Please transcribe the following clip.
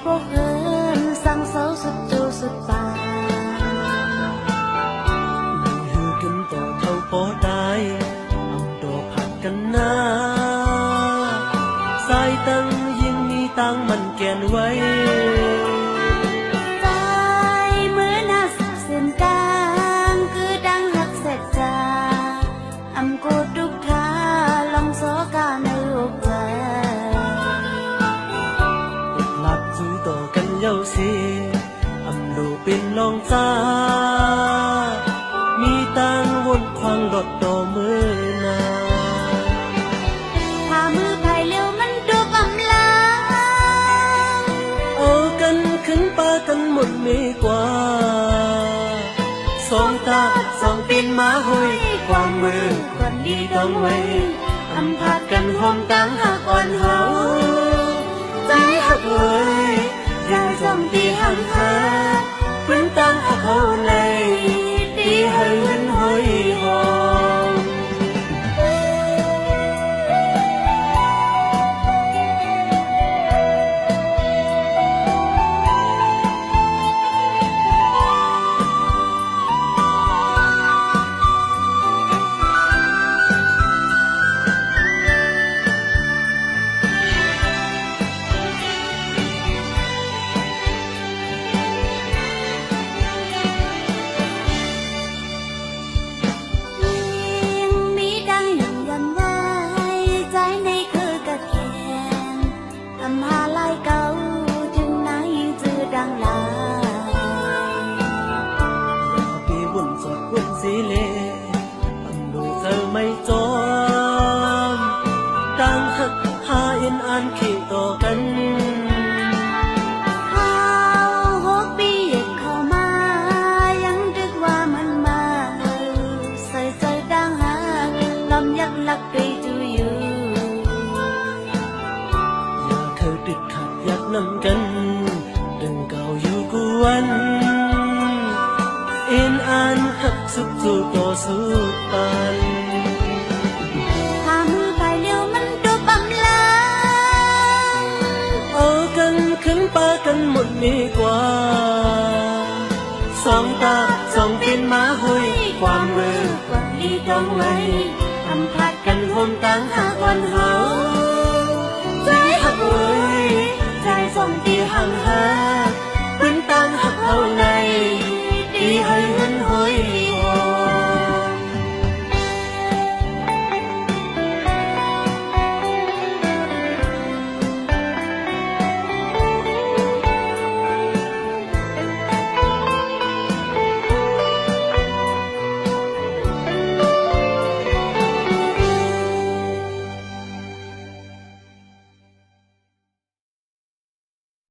พวกเอิญสั่งเสาสุดจูสุดปาหือกันต่อเท่าพอได้เอาตัวผัดกันหน้าสายตั้งยิ่งมีตั้งมันแกนไว้ใจเมื่อหน้าสับเส้นกลางคือดังหักเสร็จจาอำโกดุกทาลองโซกาในโอกาหลับซื้อต่อกันเย้าสิอำดูเป็นลองจ้ามีตังวนควางรถต่อมือนาถ้ามือไผ่เร็วมันดูกำลังเอากันขึ้นปากันหมดมีกว่าสองตาสองปีนมาหุยความมือคนดีต้องไว้อำพัดกันหอมตังหักอ่อนเฮาใจหักเว้ยใจสองตีหักหาพื้นตังหักเขาเลยตีให้เงินหอยหอมไม่จอมดังหักหาอินอ่านขีดต่อกันข้าวหกปีเข้ามายังดึกว่ามันมาใส่ใจดังหักลำยักลักไปจูอยู่อย่าเคยติดขัดยักนำกันดึงเก่าอยู่กวนอินอ่านหักสุดสู่ต่อสุดปันขึ้นปากันหมดมีกว่าสองตาสองปีนมาหุยความมือความดีต้องไว้ทำพัดกันหอมตังหักวันเฮาใจหักเว้ยใจสองตีห่างหา